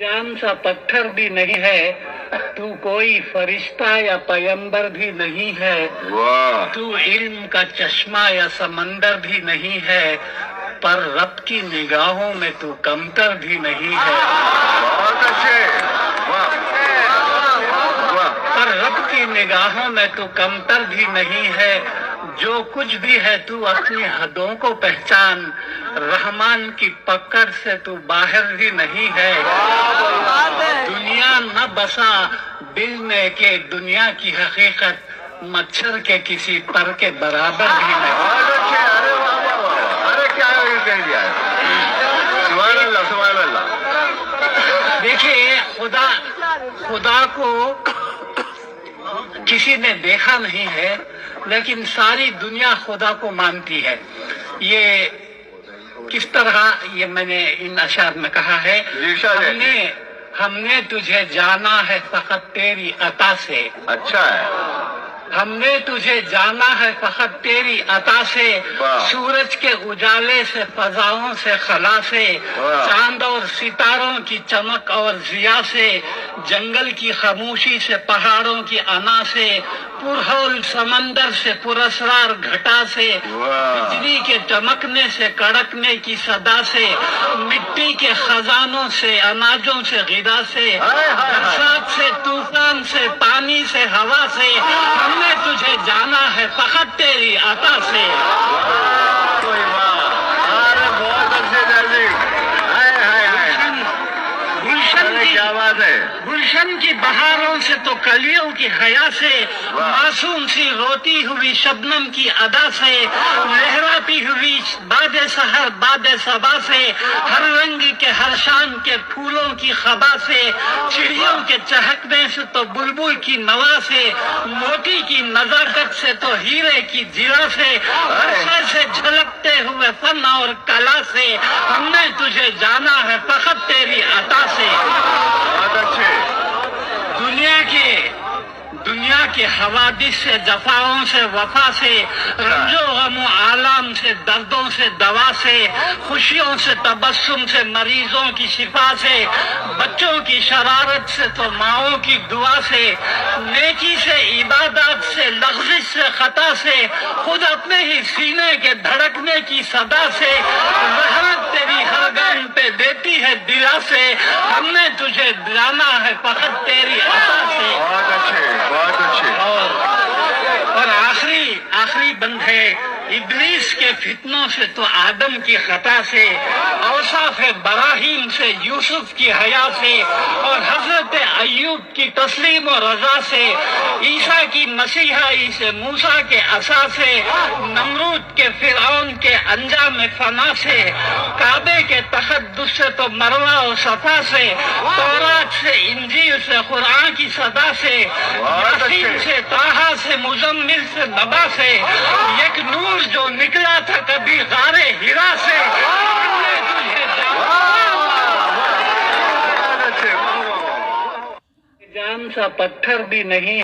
جان سا پتھر بھی نہیں ہے، تو کوئی فرشتہ یا پیمبر بھی نہیں ہے، تو علم کا چشمہ یا سمندر بھی نہیں ہے، پر رب کی نگاہوں میں تو کمتر بھی نہیں ہے۔ بہت اچھے، پر رب کی نگاہوں میں تو کمتر بھی نہیں ہے، جو کچھ بھی ہے تو اپنی حدوں کو پہچان، رحمان کی پکڑ سے تو باہر بھی نہیں ہے۔ دنیا نہ بسا دل میں کہ دنیا کی حقیقت مچھر کے کسی پر کے برابر بھی نہیں۔ بہت اچھے، ارے واہ واہ واہ، ارے کیا کہہ دیا ہے، سبحان اللہ سبحان اللہ۔ دیکھیے خدا کو کسی نے دیکھا نہیں ہے، لیکن ساری دنیا خدا کو مانتی ہے۔ یہ کس طرح، یہ میں نے ان اشعار میں کہا ہے، ہم نے تجھے جانا ہے فقط تیری عطا سے۔ اچھا ہے، ہم نے تجھے جانا ہے فقط تیری عطا سے، سورج کے اجالے سے، فضاؤں سے، خلا سے، چاند اور ستاروں کی چمک اور ضیاء سے، جنگل کی خاموشی سے، پہاڑوں کی انا سے، پرہول سمندر سے، پراسرار گھٹا سے، بجلی کے چمکنے سے، کڑکنے کی صدا سے، مٹی کے خزانوں سے، اناجوں سے، غذا سے، برسات سے، طوفان سے، پانی سے، ہوا سے، ہم نے تجھے جانا ہے فقط تیری عطا سے۔ گلشن کی بہاروں سے تو کلیوں کی حیا سے، معصوم سی روتی ہوئی شبنم کی ادا سے، لہراتی ہوئی باد سحر باد صبا سے، ہر رنگ کے ہر شان کے پھولوں کی خبا سے، چڑیوں کے چہکنے سے تو بلبل کی نوا سے، موتی کی نزاکت سے تو ہیرے کی جلا سے، عرصے سے جھلکتے ہوئے فن اور کلا سے، ہم نے تجھے جانا ہے فقط تیری عطا سے۔ بہت اچھے۔ دنیا کے حوادث سے، جفاؤں سے، وفا سے، رنج و غم و آلام سے، دردوں سے، دوا سے، خوشیوں سے، تبسم سے، مریضوں کی شفا سے، بچوں کی شرارت سے تو ماؤں کی دعا سے، نیکی سے، عبادات سے، لغزش سے، خطا سے، خود اپنے ہی سینے کے دھڑکنے کی صدا سے، رحمت تیری ہر گام پہ دیتی ہے دلا سے، ہم نے تجھے جانا ہے فقط تیری عطا سے۔ بہت اچھے، بہت اچھے۔ اور آخری بند ہے، ابلیس کے فتنوں سے تو آدم کی خطا سے، اوصاف براہیم سے، یوسف کی حیا سے، اور حضرت ایوب کی تسلیم و رضا سے، عیسیٰ کی مسیحائی سے، موسیٰ کے عصا سے، نمرود کے فرعون کے انجام فنا سے، کعبے کے تقدس سے تو مروہ و صفا سے، تورات سے، انجیل سے، قرآن کی صدا سے، یاسین سے، طٰہٰ سے، مزمل سے، نبا سے، ایک نور جو نکلا تھا کبھی غار ہرا سے، ہم نے تجھے جان سا پتھر بھی نہیں